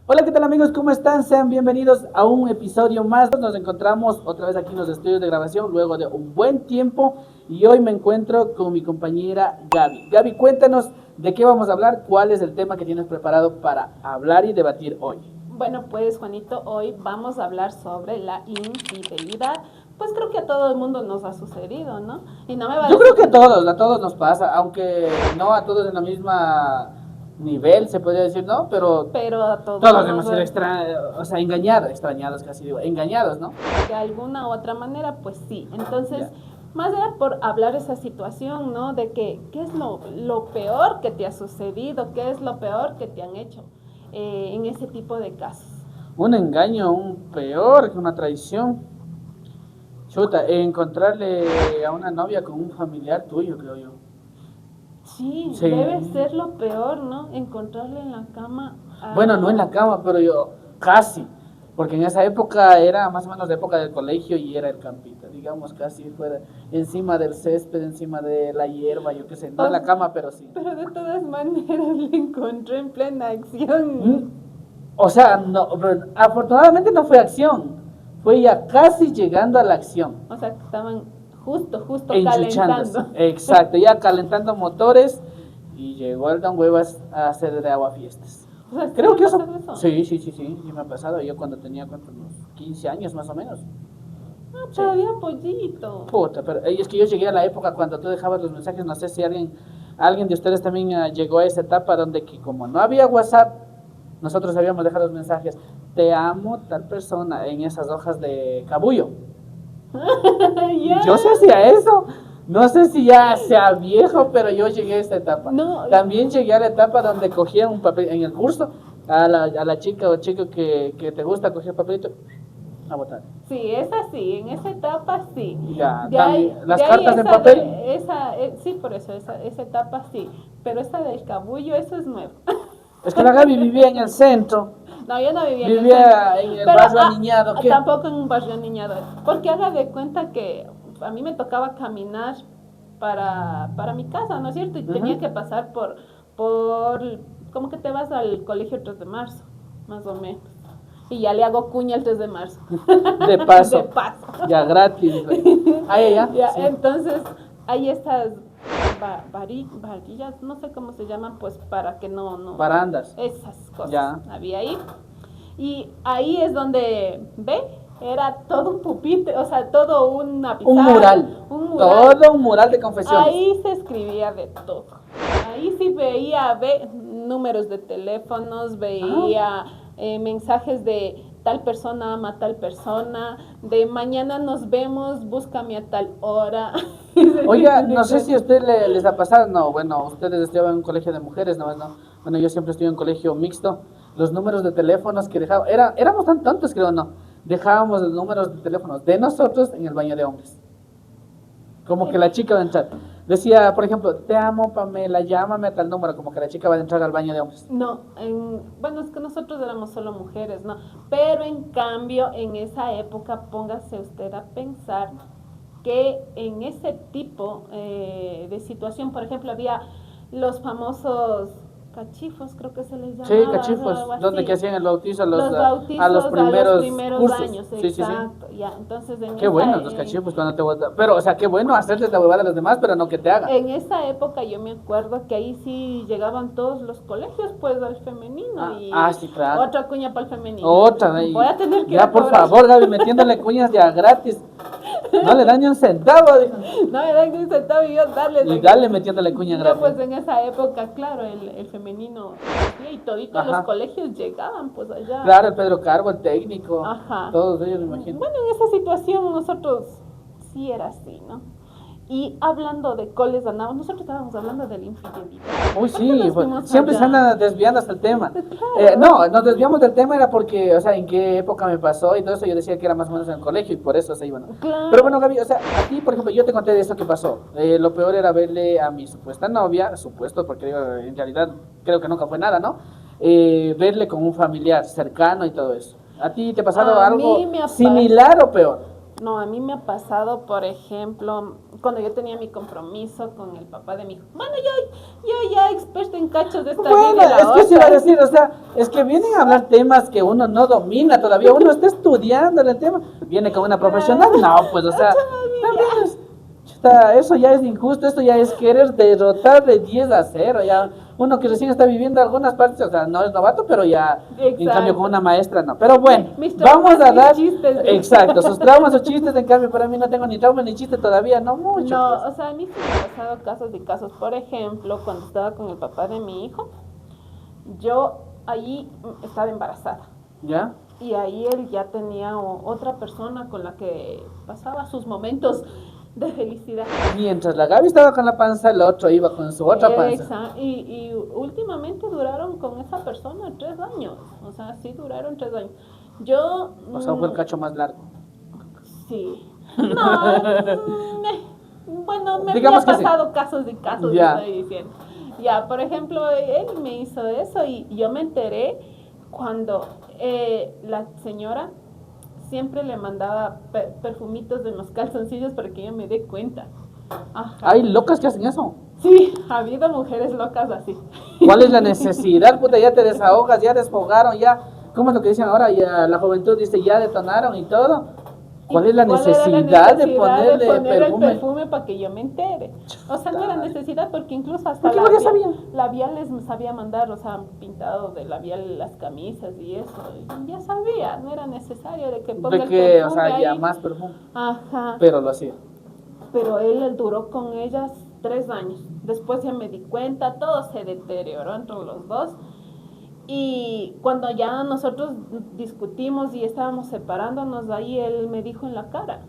Hola, ¿qué tal amigos? ¿Cómo están? Sean bienvenidos a un episodio más. Nos encontramos otra vez aquí en los estudios de grabación luego de un buen tiempo y hoy me encuentro con mi compañera Gaby. Gaby, cuéntanos de qué vamos a hablar, cuál es el tema que tienes preparado para hablar y debatir hoy. Bueno, pues Juanito, hoy vamos a hablar sobre la infidelidad. Pues creo que a todo el mundo nos ha sucedido, ¿no? Y no me va a Yo creo decir que a todos nos pasa, aunque no a todos en la misma nivel, se podría decir, ¿no? pero a todos Todos nos demasiado extrañados casi digo, engañados, ¿no? de alguna u otra manera, pues sí. Entonces, Ya. más era por hablar esa situación, ¿no? De que, ¿qué es lo peor que te ha sucedido? ¿Qué es lo peor que te han hecho en ese tipo de casos? Un engaño, un peor que una traición. Chuta, encontrarle a una novia con un familiar tuyo, creo yo. Sí, Sí. debe ser lo peor, ¿no? Encontrarle en la cama a... Bueno, no en la cama, pero yo casi. Porque en esa época era más o menos la época del colegio y era el campito, digamos, casi fuera encima del césped, encima de la hierba, yo qué sé, no en la cama, pero sí. Pero de todas maneras le encontré en plena acción. O sea, no, pero afortunadamente no fue acción, fue ya casi llegando a la acción. O sea, que estaban justo Enchuchándose. calentando. Exacto, ya calentando motores y llegó el Don Huevas a hacer de agua fiestas. O sea, ¿sí Creo le que eso. pasó eso? Sí, me ha pasado. Yo cuando tenía unos 15 años más o menos. Ah, todavía pollito. Puta, pero es que yo llegué a la época cuando tú dejabas los mensajes, no sé si alguien de ustedes también llegó a esa etapa donde que como no había WhatsApp, nosotros habíamos dejado los mensajes, te amo tal persona, en esas hojas de cabullo. Ya. Yo sí hacía eso. No sé si ya sea viejo, pero yo llegué a esta etapa. No. También llegué a la etapa donde cogía un papel en el curso, a la chica o chico que te gusta, cogía el papelito a botar. Sí, es así, en esa etapa sí. Ya, De ahí, las de ahí cartas en esa papel. Sí, por eso, esa etapa sí. Pero esa del cabullo, eso es nuevo. Es que la Gaby vivía en el centro, No, yo no vivía vivía en el Pero, barrio aniñado. ¿Qué? tampoco en un barrio aniñado. Porque haga de cuenta que a mí me tocaba caminar para mi casa, ¿no es cierto? Y tenía que pasar como que te vas al colegio 3 de marzo, más o menos. Y ya le hago cuña el 3 de marzo. De paso. De paso. Ya gratis. Ahí ya. Ya, Sí. entonces, hay estas varillas, no sé cómo se llaman, pues para que no Barandas. esas cosas Ya. había ahí. Y ahí es donde, ¿ve? Era todo un pupitre, o sea, todo una pizarra. Un mural. Todo un mural de confesiones. Ahí se escribía de todo. Ahí sí veía, números de teléfonos, veía mensajes de tal persona ama a tal persona, de mañana nos vemos, búscame a tal hora. Oiga, no sé si a usted les ha pasado, no, bueno, ustedes estudiaban en un colegio de mujeres, no, no. Bueno, yo siempre estuve en un colegio mixto. Los números de teléfonos que dejábamos, éramos tan tontos, creo, no. Dejábamos los números de teléfonos de nosotros en el baño de hombres. Como que la chica va a entrar. Decía, por ejemplo, te amo, Pamela, llámame a tal número, como que la chica va a entrar al baño de hombres. No, bueno, es que nosotros éramos solo mujeres, ¿no? Pero en cambio, en esa época, póngase usted a pensar que en ese tipo de situación, por ejemplo, había los famosos cachifos, creo que se les llamaba. Sí, cachifos, algo así. donde que hacían el bautizo Los bautizos a los primeros cursos. años, Sí, exacto. Ya, entonces Qué bueno los cachifos cuando te botan. Pero, o sea, qué bueno hacerles la huevada a los demás, pero no que te hagan. En esa época yo me acuerdo que ahí sí llegaban todos los colegios, pues, al femenino. Sí, claro. Otra cuña para el femenino. Otra, Voy a tener que ya, por favor, Gaby, metiéndole cuñas ya gratis. No le dan ni un centavo, dijo. No me dan ni un centavo y yo darle. Y dale metiéndole cuña gratis. Pues en esa época, claro, el femenino, y toditos los colegios llegaban, pues allá. Claro, el Pedro Carbo, el técnico. Ajá. Todos ellos, me imagino. Bueno, en esa situación nosotros sí era así, ¿no? Y hablando de coles andábamos, nosotros estábamos hablando de la infidelidad. Uy, sí, siempre allá? se anda desviando hasta el tema. Claro. No, nos desviamos del tema era porque, o sea, en qué época me pasó y todo eso, yo decía que era más o menos en el colegio y por eso se iban. Claro. Pero bueno, Gaby, o sea, a ti, por ejemplo, yo te conté de eso que pasó. Lo peor era verle a mi supuesta novia, supuesto, porque en realidad creo que nunca fue nada, ¿no? Verle con un familiar cercano y todo eso. ¿A ti te ha pasado algo similar o peor? No, a mí me ha pasado, por ejemplo, cuando yo tenía mi compromiso con el papá de mi hijo. Bueno, yo ya experta en cachos de esta Bueno, vida y la es que se iba a otra. decir, o sea, es que vienen a hablar temas que uno no domina todavía, uno está estudiando el tema, viene con una profesional, no, pues, o sea, también es, chuta, eso ya es injusto, esto ya es querer derrotar de 10-0, ya, uno que recién está viviendo algunas partes, o sea, no es novato, pero ya, en Exacto. cambio con una maestra no, pero bueno, Mis traumas, vamos a mis dar, chistes. exacto, sus traumas, sus chistes, en cambio para mí no tengo ni trauma ni chiste todavía, no mucho, No, pues. o sea, a mí sí me han pasado casos y casos. Por ejemplo, cuando estaba con el papá de mi hijo, yo ahí estaba embarazada. ¿Ya? Y ahí él ya tenía otra persona con la que pasaba sus momentos de felicidad. Mientras la Gaby estaba con la panza, el otro iba con su otra panza. Y últimamente duraron con esa persona 3 años. O sea, sí duraron 3 años. Yo... O sea, fue el cacho más largo. Sí. No, bueno, me Digamos ha que sí. pasado casos y casos, Ya. estoy diciendo. Ya, por ejemplo, él me hizo eso y yo me enteré cuando la señora siempre le mandaba perfumitos en los calzoncillos para que yo me dé cuenta. Ajá. Hay locas que hacen eso. Sí, ha habido mujeres locas así. ¿Cuál es la necesidad? Puta, ya te desahogas, ya desfogaron, ya. ¿Cómo es lo que dicen ahora? Ya la juventud dice, ya detonaron y todo. ¿Cuál es la era necesidad de poner ponerle el perfume para que yo me entere? O sea, no era necesidad porque incluso hasta ¿Por qué? Porque sabía. labial les sabía mandar, o sea, pintado de labial las camisas y eso. Y ya sabía, no era necesario de que ponga De el que, perfume o sea, ahí. ya más perfume. Ajá. Pero lo hacía. Pero él duró con ellas 3 años. Después ya me di cuenta, todo se deterioró entre los dos. Y cuando ya nosotros discutimos y estábamos separándonos, ahí él me dijo en la cara.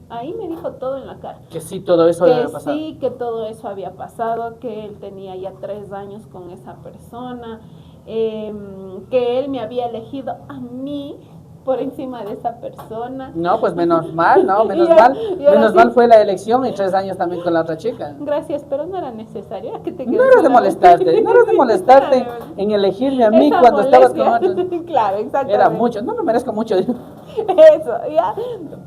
Ahí me dijo todo en la cara. Que sí, todo eso Que había pasado. sí, que todo eso había pasado, que él tenía ya 3 años con esa persona, que él me había elegido a mí por encima de esa persona. No, pues menos mal, ¿no? Menos Y ahora- mal. y ahora Menos sí. mal fue la elección y 3 años también con la otra chica. Gracias, pero no era necesario. Era que te No quedes eras de solamente. molestarte, no eras de molestarte en elegirme a mí Esa cuando estabas con molestia. otros. Claro, exactamente. Era mucho, no me merezco mucho. Eso, ya.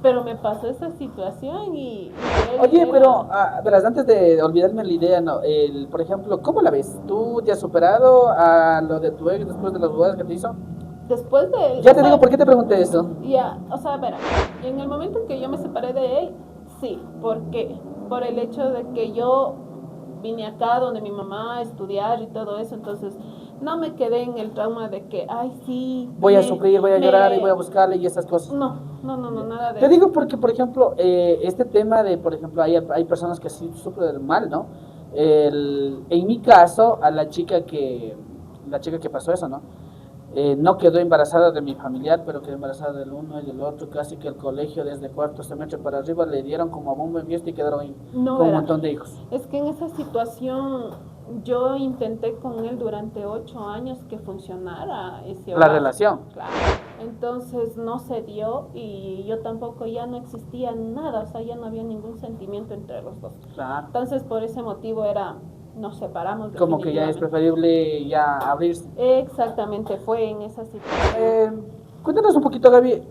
Pero me pasó esa situación y... Oye, pero, verás, antes de olvidarme la idea, no, por ejemplo, ¿cómo la ves? ¿Tú te has superado a lo de tu ex después de las bodas que te hizo? Después de... Ya te digo por qué te pregunté eso. Ya, o sea, verá, en el momento en que yo me separé de él, sí. ¿Por qué? Por el hecho de que yo vine acá donde mi mamá a estudiar y todo eso, entonces no me quedé en el trauma de que, ay, sí. Voy a sufrir, voy a llorar y voy a buscarle y esas cosas. No, nada de Te eso. digo porque, por ejemplo, este tema de, por ejemplo, hay personas que sí sufren mal, ¿no? En mi caso, a la chica que pasó eso, ¿no? No quedó embarazada de mi familiar, pero quedó embarazada del uno y del otro, casi que el colegio desde cuarto semestre para arriba le dieron como a bombo en fiesta y quedaron ahí No, con un verá. montón de hijos. Es que en esa situación yo intenté con él durante 8 años que funcionara ese La hogar. relación. Claro. Entonces no se dio y yo tampoco, ya no existía nada, o sea, ya no había ningún sentimiento entre los dos. Claro. Entonces por ese motivo nos separamos. Como que ya es definitivamente. preferible ya abrirse. Exactamente, fue en esa situación. Cuéntanos un poquito, Gaby,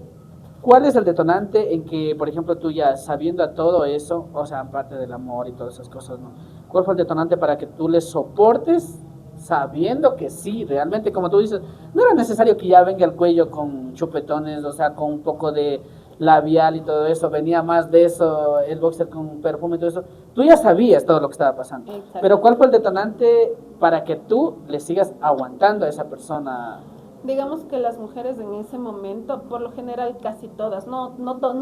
¿cuál es el detonante en que, por ejemplo, tú ya sabiendo a todo eso, o sea, aparte del amor y todas esas cosas, ¿no? ¿Cuál fue el detonante para que tú le soportes sabiendo que sí, realmente, como tú dices, no era necesario que ya venga el cuello con chupetones, o sea, con un poco de labial y todo eso, venía más de eso, el boxer con perfume y todo eso, tú ya sabías todo lo que estaba pasando, Exacto. pero ¿cuál fue el detonante para que tú le sigas aguantando a esa persona? Digamos que las mujeres en ese momento, por lo general casi todas, no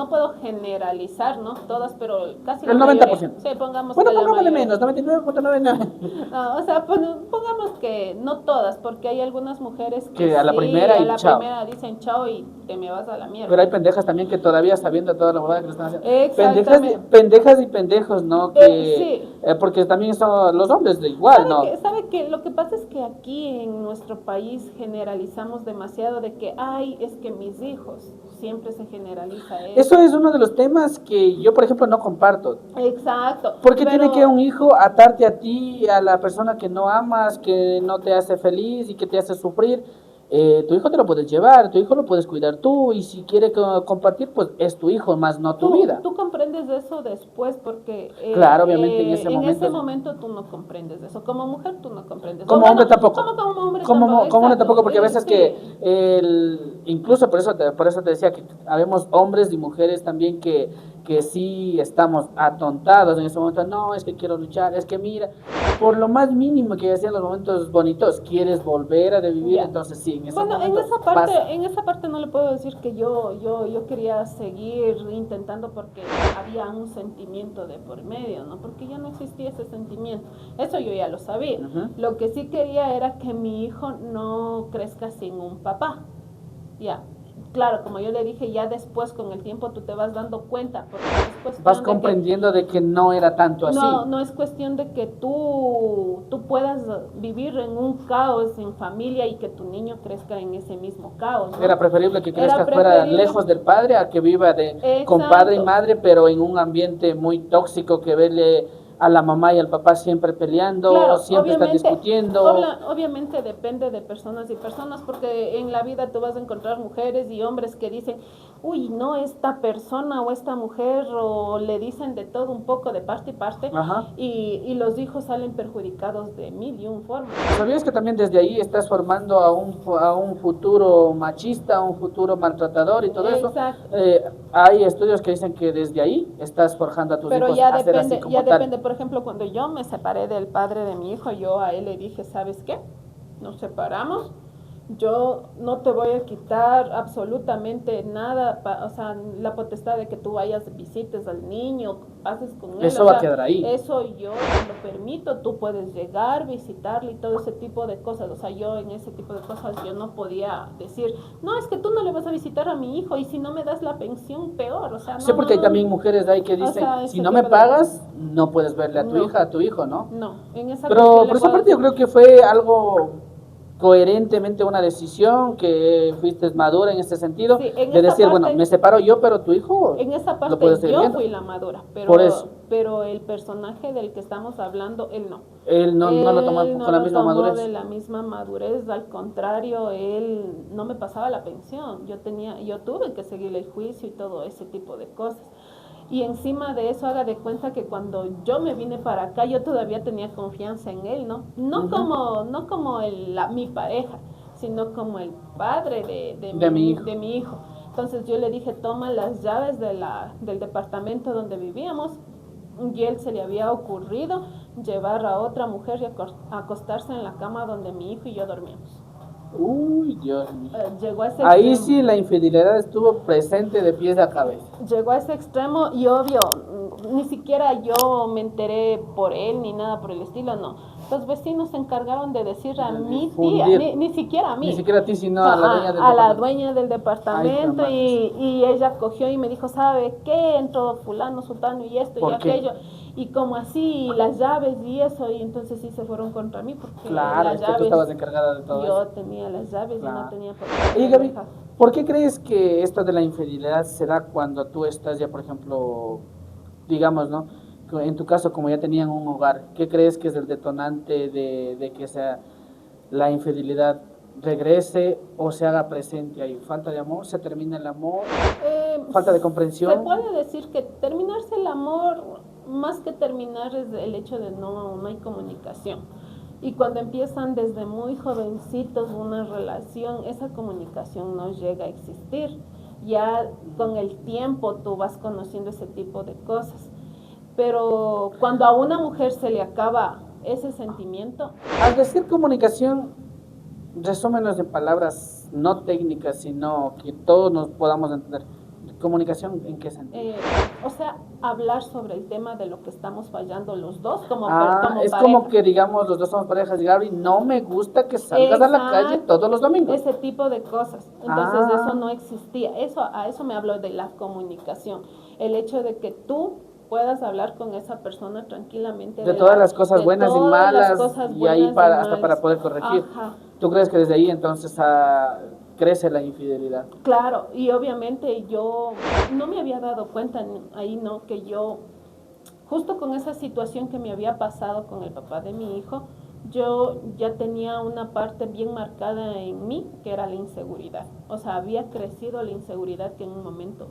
puedo generalizar, ¿no? Todas, pero casi El la 90%. mayoría. Sí, pongamos Bueno, que la pongámosle mayoría. menos, 99.99. No, o sea, pongamos que no todas, porque hay algunas mujeres Que a la primera y a la chao. primera dicen chao y te me vas a la mierda. Pero hay pendejas también que todavía sabiendo toda la huevada que le están haciendo. Exactamente. Pendejas y pendejos, ¿no? Que, Sí. porque también son los hombres de igual, ¿no? ¿Sabe qué? Lo que pasa es que aquí en nuestro país generalizamos demasiado de que, ay, es que mis hijos, siempre se generaliza eso. Eso es uno de los temas que yo, por ejemplo, no comparto. Exacto. Porque pero- tiene que un hijo atarte a ti, a la persona que no amas, que no te hace feliz y que te hace sufrir. tu hijo te lo puedes llevar, tu hijo lo puedes cuidar tú, y si quiere compartir, pues es tu hijo, más no tu vida. Tú comprendes eso después porque Claro, obviamente en ese momento tú no comprendes eso. Como mujer tú no comprendes. Como hombre tampoco. Como hombre como tampoco. hombre tampoco, porque a veces Sí. que incluso por eso te decía que habemos hombres y mujeres también que sí estamos atontados en ese momento. No, es que quiero luchar, es que mira, por lo más mínimo que hacían los momentos bonitos, quieres volver a revivir, Ya. entonces sí, en esos Bueno, momentos pasa. en esa parte no le puedo decir que yo quería seguir intentando porque había un sentimiento de por medio, ¿no? Porque ya no existía ese sentimiento. Eso yo ya lo sabía. Ujú. Lo que sí quería era que mi hijo no crezca sin un papá. Ya. Claro, como yo le dije, ya después con el tiempo tú te vas dando cuenta, porque es cuestión Vas de comprendiendo de que no era tanto así. no es cuestión de que tú puedas vivir en un caos en familia y que tu niño crezca en ese mismo caos, ¿no? Era preferible que crezca Era fuera preferible. lejos del padre a que viva con padre y madre, pero en un ambiente muy tóxico, que vele a la mamá y al papá siempre peleando, Claro, siempre están discutiendo. Obviamente depende de personas y personas, porque en la vida tú vas a encontrar mujeres y hombres que dicen, uy, no, esta persona o esta mujer, o le dicen de todo un poco, de parte y parte, Ajá. y los hijos salen perjudicados de mil y un formas. ¿Sabías que también desde ahí estás formando a un futuro machista, a un futuro maltratador y todo eso? Exacto. Hay estudios que dicen que desde ahí estás forjando a tus Pero hijos ya a ser así depende, como ya tal. depende. Por ejemplo, cuando yo me separé del padre de mi hijo, yo a él le dije, ¿sabes qué? Nos separamos. Yo no te voy a quitar absolutamente nada, o sea, la potestad de que tú vayas, visites al niño, pases con él. Eso va a quedar ahí. Eso yo lo permito, tú puedes llegar, visitarle y todo ese tipo de cosas. O sea, yo en ese tipo de cosas yo no podía decir, no, es que tú no le vas a visitar a mi hijo y si no me das la pensión, peor. O sea, no. Sí, porque hay también mujeres ahí que dicen, si no me pagas, no puedes verle a tu hija, a tu hijo, ¿no? No, en esa Pero por esa parte yo creo que fue algo coherentemente una decisión, que fuiste madura en ese sentido, sí, en de decir, parte, bueno, me separo yo, pero tu hijo en esa parte lo puedes seguir yo viendo. fui la madura, Por eso. pero el personaje del que estamos hablando, él no. Él no lo tomó Él no con la lo misma tomó madurez. de la misma madurez, al contrario, él no me pasaba la pensión, yo tuve que seguir el juicio y todo ese tipo de cosas. Y encima de eso, haga de cuenta que cuando yo me vine para acá, yo todavía tenía confianza en él, ¿no? No como mi pareja, sino como el padre de mi hijo. Entonces yo le dije, toma las llaves del departamento donde vivíamos, y él se le había ocurrido llevar a otra mujer y acostarse en la cama donde mi hijo y yo dormíamos. Uy, Dios mío. Llegó a ese Ahí extremo. sí la infidelidad estuvo presente de pies a cabeza. Llegó a ese extremo y obvio, ni siquiera yo me enteré por él ni nada por el estilo, no. Los vecinos se encargaron de decir a mi tía, ni siquiera a mí. Ni siquiera a ti, sino No, a la dueña del a la departamento. dueña del departamento. Ay, y ella cogió y me dijo, ¿sabe qué? Entró fulano, sultano y esto y aquello. Y como así, las llaves y eso, y entonces sí se fueron contra mí porque claro, las es que llaves, tú estabas encargada de todo yo eso. tenía las llaves y no tenía por Oye, qué. Gaby, ¿por qué crees que esto de la infidelidad se da cuando tú estás ya, por ejemplo, digamos, ¿no? En tu caso, como ya tenían un hogar, ¿qué crees que es el detonante de que sea la infidelidad regrese o se haga presente ahí? ¿Falta de amor? ¿Se termina el amor? ¿Falta de comprensión? Se puede decir que terminarse el amor, más que terminar, es el hecho de no hay comunicación. Y cuando empiezan desde muy jovencitos una relación, esa comunicación no llega a existir. Ya con el tiempo tú vas conociendo ese tipo de cosas. Pero cuando a una mujer se le acaba ese sentimiento... Al decir comunicación, resúmenos en palabras no técnicas, sino que todos nos podamos entender. ¿Comunicación en qué sentido? O sea, hablar sobre el tema de lo que estamos fallando los dos como es pareja. como que digamos los dos somos parejas, Gaby, no me gusta que salgas a la calle todos los domingos. Ese tipo de cosas. Entonces eso no existía. A eso me hablo de la comunicación. El hecho de que tú puedas hablar con esa persona tranquilamente. De todas las cosas buenas y malas, y ahí hasta para poder corregir. Ajá. ¿Tú crees que desde ahí entonces crece la infidelidad? Claro, y obviamente yo no me había dado cuenta ahí, ¿no? Que yo, justo con esa situación que me había pasado con el papá de mi hijo, yo ya tenía una parte bien marcada en mí, que era la inseguridad. O sea, había crecido la inseguridad que en un momento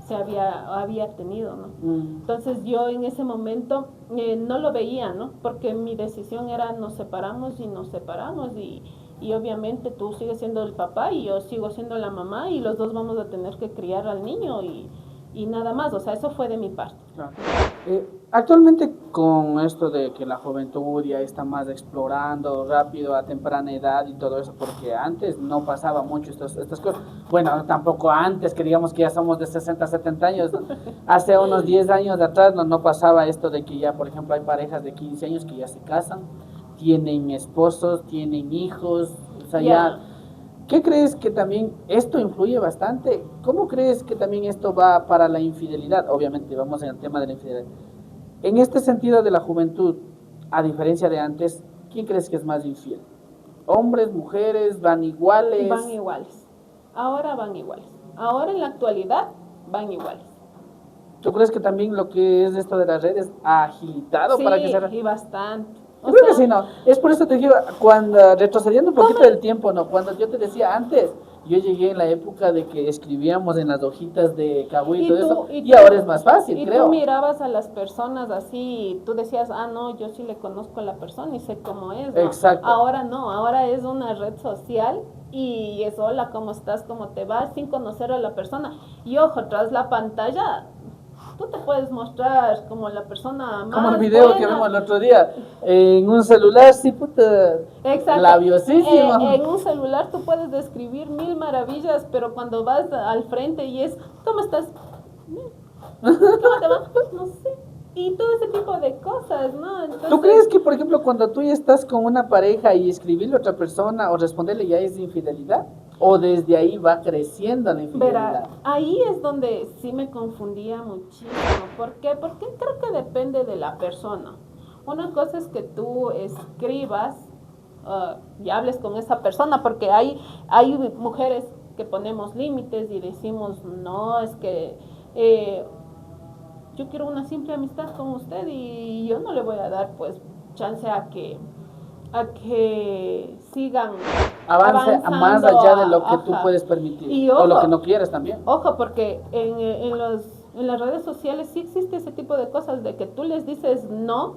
se había tenido, ¿no? Entonces yo en ese momento no lo veía, ¿no? Porque mi decisión era nos separamos y obviamente tú sigues siendo el papá y yo sigo siendo la mamá y los dos vamos a tener que criar al niño y nada más, o sea, eso fue de mi parte. Claro. Actualmente con esto de que la juventud ya está más explorando rápido a temprana edad y todo eso, porque antes no pasaba mucho estas cosas. Bueno, tampoco antes, que digamos que ya somos de 60, 70 años, ¿no? Hace unos 10 años de atrás no pasaba esto de que ya, por ejemplo, hay parejas de 15 años que ya se casan, tienen esposos, tienen hijos, o sea, ya... ¿Qué crees que también esto influye bastante? ¿Cómo crees que también esto va para la infidelidad? Obviamente, vamos en el tema de la infidelidad. En este sentido de la juventud, a diferencia de antes, ¿quién crees que es más infiel? ¿Hombres, mujeres, van iguales? Van iguales. Ahora van iguales. Ahora en la actualidad van iguales. ¿Tú crees que también lo que es esto de las redes ha agilitado sí, para que sea? Sí, bastante. Yo creo que sí, no. Es por eso te digo, cuando retrocediendo un poquito del tiempo, ¿no? Cuando yo te decía antes, yo llegué en la época de que escribíamos en las hojitas de Kawaii y todo eso, y ahora es más fácil, y creo. tú mirabas a las personas así, y tú decías, no, yo sí le conozco a la persona y sé cómo es, ¿no? Exacto. Ahora no, ahora es una red social y es hola, ¿cómo estás? ¿Cómo te va? Sin conocer a la persona. Y ojo, tras la pantalla... Tú te puedes mostrar como la persona más como el video buena que vimos el otro día, en un celular, sí, puta, labiosísimo. En un celular tú puedes describir 1000 maravillas, pero cuando vas al frente y es, ¿cómo estás? ¿Cómo te va? No sé. Y todo ese tipo de cosas, ¿no? Entonces, ¿tú crees que, por ejemplo, cuando tú ya estás con una pareja y escribirle a otra persona o responderle ya es infidelidad? ¿O desde ahí va creciendo la infidelidad? Verá, ahí es donde sí me confundía muchísimo. ¿Por qué? Porque creo que depende de la persona. Una cosa es que tú escribas y hables con esa persona, porque hay mujeres que ponemos límites y decimos, no, es que... yo quiero una simple amistad con usted y yo no le voy a dar pues chance a que sigan avance más allá de lo que tú puedes permitir y ojo, o lo que no quieres también. Ojo, porque en las redes sociales sí existe ese tipo de cosas de que tú les dices no,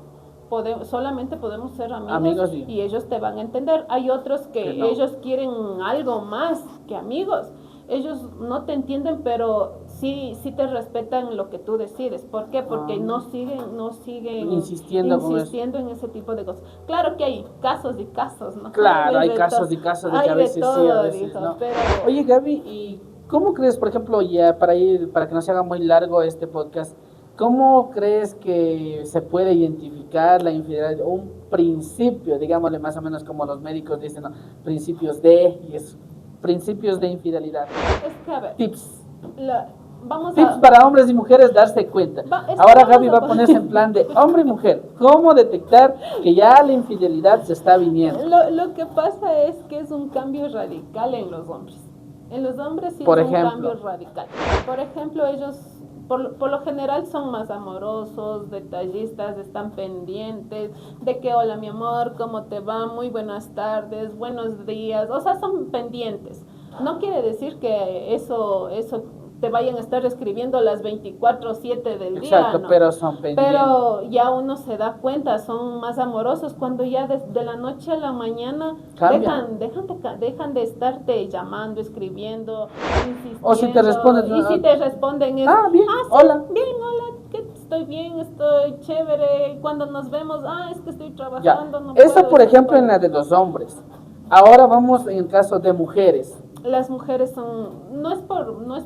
solamente podemos ser amigos sí. Y ellos te van a entender. Hay otros que no. Ellos quieren algo más que amigos. Ellos no te entienden, pero sí te respetan lo que tú decides. ¿Por qué? Porque no siguen insistiendo en ese tipo de cosas. Claro que hay casos y casos, ¿no? Claro, hay casos y casos de que a veces todo, sí, a veces dijo, no. Pero... Oye, Gaby, ¿y cómo crees, por ejemplo, ya para que no se haga muy largo este podcast, cómo crees que se puede identificar la infidelidad? Un principio, digámosle más o menos como los médicos dicen, ¿no? Principios de y eso. Principios de infidelidad. Es que, a ver, tips para hombres y mujeres darse cuenta. Ahora Gaby va a ponerse en plan de hombre y mujer. ¿Cómo detectar que ya la infidelidad se está viniendo? Lo que pasa es que es un cambio radical en los hombres. En los hombres sí es un cambio radical. Por ejemplo, ellos por lo general son más amorosos, detallistas, están pendientes de que hola mi amor, ¿cómo te va? Muy buenas tardes, buenos días, o sea, son pendientes. No quiere decir que eso te vayan a estar escribiendo las 24/7 del día. Exacto, ¿no? Pero son pendientes. Pero ya uno se da cuenta, son más amorosos cuando ya de la noche a la mañana dejan de estarte llamando, escribiendo, insistiendo. O si te responden. Y si te responden es, bien, sí, hola. Bien, hola, estoy bien, estoy chévere. Cuando nos vemos, es que estoy trabajando. No eso, por ejemplo, en la de los hombres. Ahora vamos en el caso de mujeres. Las mujeres son, no es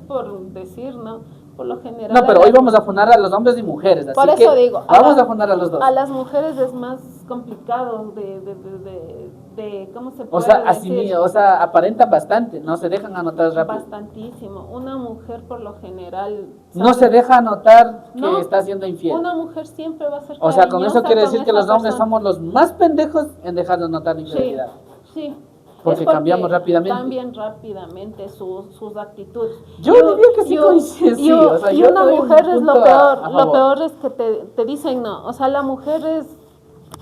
por decir, ¿no? Por lo general. No, pero hoy vamos a funar a los hombres y mujeres. Así por eso digo. Vamos a funar a los dos. A las mujeres es más complicado de ¿cómo se puede decir? O sea, aparentan bastante, no se dejan anotar rápido. Bastantísimo. Una mujer por lo general... No se deja notar que está siendo infiel. Una mujer siempre va a ser cariñosa. O sea, con eso quiere decir que los hombres somos los más pendejos en dejar de notar la infidelidad. Sí. Porque cambiamos rápidamente. Cambian rápidamente sus actitudes. Yo diría que sí coincide. Y una mujer es lo peor es que te dicen no. O sea, la mujer es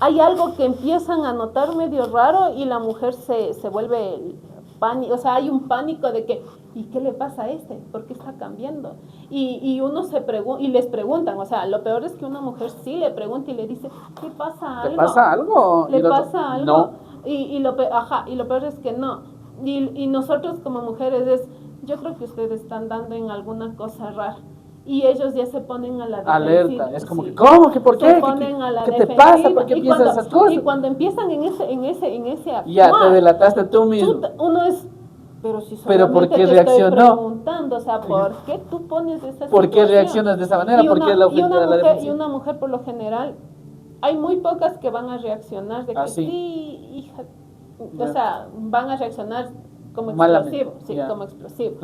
hay algo que empiezan a notar medio raro y la mujer se vuelve pánico, o sea, hay un pánico de que, ¿y qué le pasa a este? ¿Por qué está cambiando? Y uno y les preguntan, o sea, lo peor es que una mujer sí le pregunta y le dice, ¿qué pasa algo? ¿Te pasa algo? ¿Le pasa algo? No. Y lo peor es que no. Y nosotros como mujeres yo creo que ustedes están dando en alguna cosa rara. Y ellos ya se ponen a la defensiva. Alerta, es como que, ¿cómo? ¿Que por qué? Se ponen a la ¿Qué te defensiva. pasa? ¿Por qué piensas esas cosas? Y cuando empiezan en ese ya te delataste tú mismo. Uno es, pero si ¿Pero por qué te reaccionó? estoy preguntando, o sea, ¿por qué tú pones esa situación? ¿Por qué reaccionas de esa manera? ¿Por qué la ofensa de la defensiva? Y una mujer, por lo general, hay muy pocas que van a reaccionar de que sí, hija, o sea, van a reaccionar como malamente, explosivo, sí, como explosivo.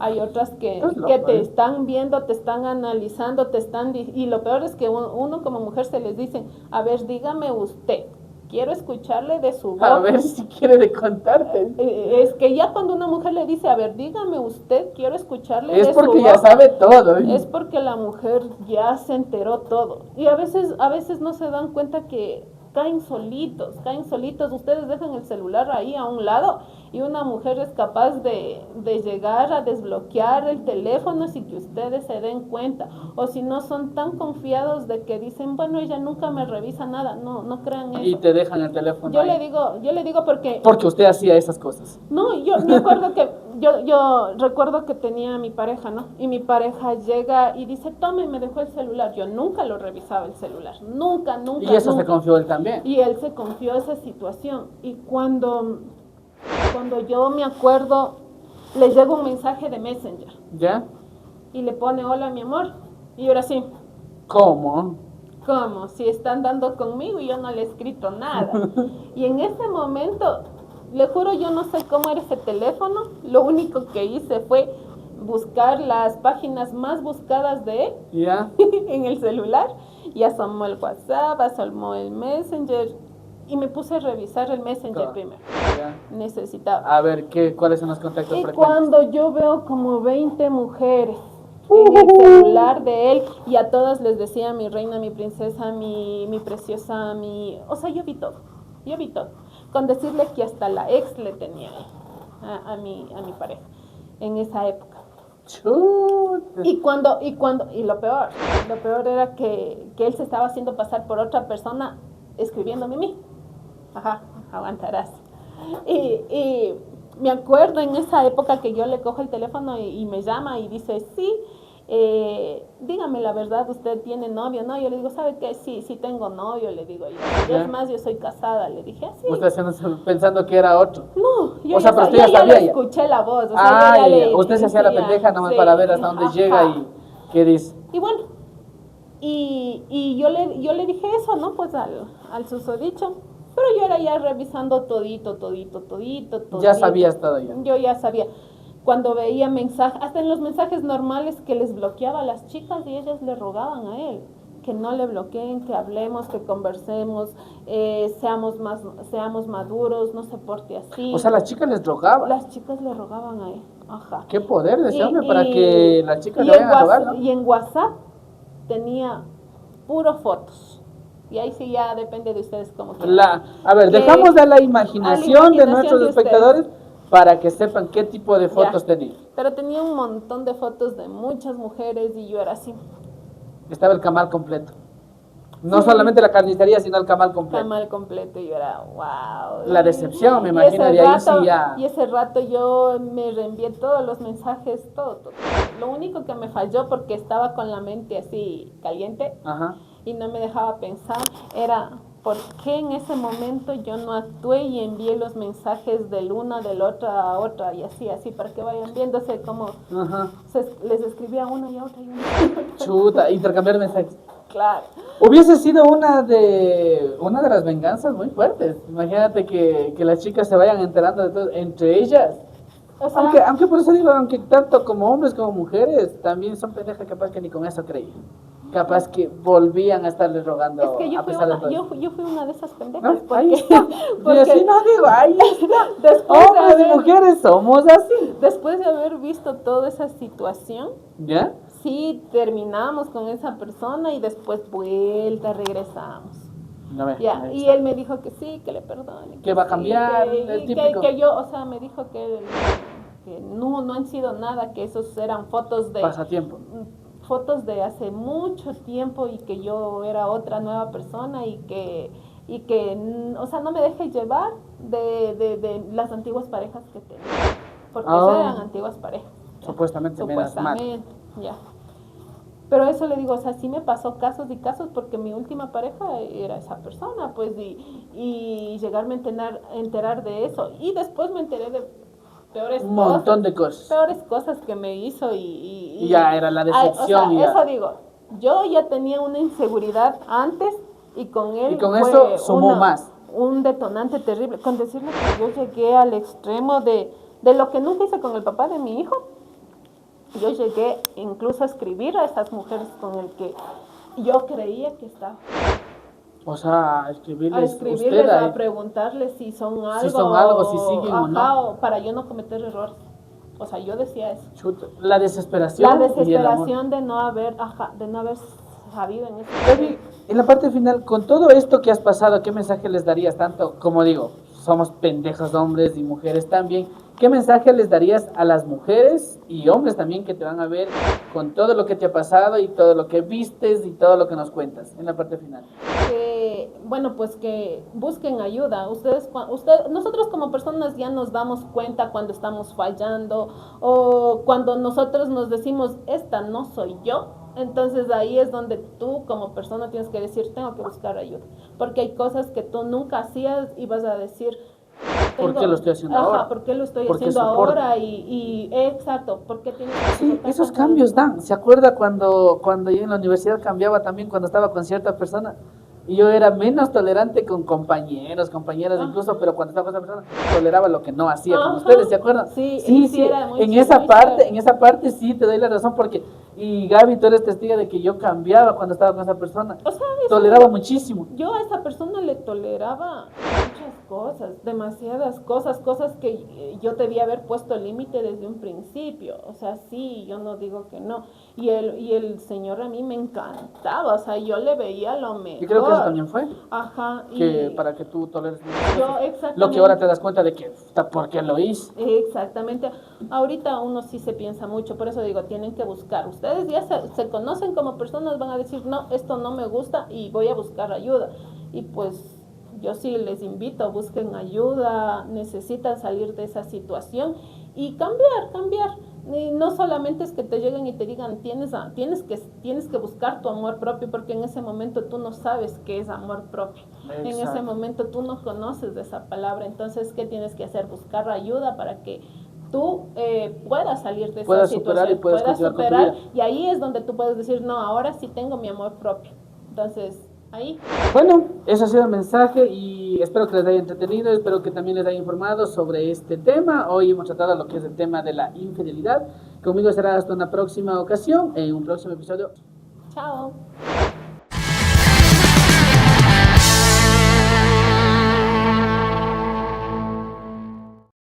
Hay otras que te están viendo, te están analizando, y lo peor es que uno como mujer se les dice, a ver, dígame usted, quiero escucharle de su voz. A ver si quiere de contarte. Es que ya cuando una mujer le dice, a ver, dígame usted, quiero escucharle de su voz. Es porque ya sabe todo. Es porque la mujer ya se enteró todo. Y a veces no se dan cuenta que caen solitos. Ustedes dejan el celular ahí a un lado y una mujer es capaz de llegar a desbloquear el teléfono sin que ustedes se den cuenta. O si no, son tan confiados de que dicen, bueno, ella nunca me revisa nada. No crean eso. Y te dejan el teléfono Yo le digo porque... Porque usted hacía esas cosas. No, yo me acuerdo que... Yo recuerdo que tenía a mi pareja, ¿no? Y mi pareja llega y dice, tome, me dejó el celular. Yo nunca lo revisaba el celular. Nunca. Y eso se confió él también. Y él se confió esa situación. Y cuando yo me acuerdo, le llega un mensaje de Messenger. ¿Ya? Y le pone, hola, mi amor. Y ahora sí. ¿Cómo? Si están dando conmigo y yo no le he escrito nada. Y en ese momento... Le juro, yo no sé cómo era ese teléfono. Lo único que hice fue buscar las páginas más buscadas de él en el celular. Y asomó el WhatsApp, asomó el Messenger. Y me puse a revisar el Messenger primero. Necesitaba. A ver, ¿cuáles son los contactos frecuentes? Y cuando yo veo como 20 mujeres en el celular de él, y a todas les decía mi reina, mi princesa, mi preciosa, o sea, yo vi todo. Con decirle que hasta la ex le tenía a mi pareja en esa época. Chuta. Y lo peor era que él se estaba haciendo pasar por otra persona escribiéndome a mí. Aguantarás. Y me acuerdo en esa época que yo le cojo el teléfono y me llama y dice, sí, dígame la verdad, ¿usted tiene novio? No, yo le digo, ¿sabe qué? Sí, tengo novio, le digo yo. Es más, yo soy casada, le dije así. ¿Usted pensando que era otro? No, yo ya le escuché la voz. O sea, usted se hacía la pendeja nomás para ver hasta dónde llega y qué dice. Y bueno, y yo le dije eso, ¿no? Pues al susodicho. Pero yo era ya revisando todito. Ya sabías todo ya. Yo ya sabía. Cuando veía mensajes, hasta en los mensajes normales que les bloqueaba a las chicas y ellas le rogaban a él que no le bloqueen, que hablemos, que conversemos, seamos maduros, no se porte así. O sea, las chicas les rogaban. Las chicas le rogaban a él. Qué poder de ese hombre para que las chicas le vayan a rogar, ¿no? Y en WhatsApp tenía puro fotos. Y ahí sí ya depende de ustedes cómo quieran. A ver, dejamos de la imaginación de nuestros espectadores para que sepan qué tipo de fotos tenía. Pero tenía un montón de fotos de muchas mujeres y yo era así. Estaba el camal completo. No solamente la carnicería, sino el camal completo. Camal completo, y yo era, wow. La decepción, me imagino, de ahí sí ya. Y ese rato yo me reenvié todos los mensajes, todo. Lo único que me falló, porque estaba con la mente así caliente y no me dejaba pensar, era por qué en ese momento yo no actué y envié los mensajes del una, del otra a otra, y así, para que vayan viéndose cómo les escribía una y a otra. Chuta, intercambiar mensajes. Claro. Hubiese sido una de las venganzas muy fuertes. Imagínate que las chicas se vayan enterando de todo entre ellas. O sea, aunque por eso digo, aunque tanto como hombres como mujeres también son pendejas, capaz que ni con eso creían. Capaz que volvían a estarles rogando. Es que yo fui una de esas pendejas. ¿No? Ahí está. Porque así no digo, ahí está. Hombres y mujeres somos así. Después de haber visto toda esa situación, ¿ya? Sí, terminamos con esa persona y después regresamos. A ver, Ya, ahí y está. él me dijo que sí, que le perdone. Que va a sí, cambiar, que, el y típico. que yo, o sea, me dijo que no han sido nada, que esos eran Pasatiempo. fotos de hace mucho tiempo y que yo era otra nueva persona y que o sea, no me deje llevar de las antiguas parejas que tenía, porque esas eran Oh, antiguas parejas. Ya, supuestamente, menos mal. supuestamente, ya. Pero eso le digo, o sea, sí me pasó casos y casos porque mi última pareja era esa persona, pues, y llegarme a enterar de eso. Y después me enteré de Un montón de cosas. peores cosas que me hizo Y ya era la o sea, decepción. eso digo, yo ya tenía una inseguridad antes y con él Y con fue eso sumó más. un detonante terrible. Con decirle que yo llegué al extremo de lo que nunca hice con el papá de mi hijo. Yo llegué incluso a escribir a esas mujeres con el que yo creía que estaba. O sea, A escribirles escribirles, usted a preguntarles si son algo, si son algo, si siguen o ajá, no. o para yo no cometer errores. O sea, yo decía eso. Chuta, la desesperación. La Y el amor. desesperación de no haber, ajá, de no haber sabido en ese Gaby, en la parte final, con todo esto que has pasado, ¿qué mensaje les darías? Tanto, como digo, somos pendejos hombres y mujeres también. ¿Qué mensaje les darías a las mujeres y hombres también que te van a ver con todo lo que te ha pasado y todo lo que vistes y todo lo que nos cuentas en la parte final? Bueno, pues que busquen ayuda. Nosotros como personas ya nos damos cuenta cuando estamos fallando o cuando nosotros nos decimos, esta no soy yo. Entonces ahí es donde tú como persona tienes que decir, tengo que buscar ayuda. Porque hay cosas que tú nunca hacías y vas a decir, ¿Por qué lo estoy haciendo ahora? ¿por qué lo estoy Porque haciendo soporto. ahora? Exacto, ¿por qué tienes que Sí, soportar esos tanto? cambios dan. ¿Se acuerda cuando yo en la universidad cambiaba también cuando estaba con cierta persona? Y yo era menos tolerante con compañeros, compañeras incluso, pero cuando estaba con esa persona toleraba lo que no hacía con Ajá. ustedes, ¿se acuerdan? Sí, Sí, y sí era muy en chévere, esa muy parte, chévere. en esa parte sí te doy la razón porque, y Gaby, tú eres testiga de que yo cambiaba cuando estaba con esa persona, O sea, toleraba muchísimo. yo a esa persona le toleraba muchas cosas, demasiadas cosas, cosas que yo debía haber puesto límite desde un principio. O sea, sí, yo no digo que no. Y el señor a mí me encantaba, o sea, yo le veía lo mejor. Y creo que eso también fue, Ajá, que para que tú toleres muchas yo cosas. exactamente. Lo que ahora te das cuenta de que, ¿por qué lo hice? Exactamente. Ahorita uno sí se piensa mucho, por eso digo, tienen que buscar. Ustedes ya se conocen como personas, van a decir, no, esto no me gusta y voy a buscar ayuda. Y pues yo sí les invito, busquen ayuda, necesitan salir de esa situación y cambiar. Y no solamente es que te lleguen y te digan, tienes que buscar tu amor propio, porque en ese momento tú no sabes qué es amor propio. Exacto. En ese momento tú no conoces de esa palabra. Entonces, ¿qué tienes que hacer? Buscar ayuda para que tú puedas salir de esa situación, puedas continuar con tu vida. y ahí es donde tú puedes decir, no, ahora sí tengo mi amor propio. Entonces, ahí. Bueno, ese ha sido el mensaje y espero que les haya entretenido, espero que también les haya informado sobre este tema. Hoy hemos tratado lo que es el tema de la infidelidad. Conmigo será hasta una próxima ocasión, en un próximo episodio. Chao.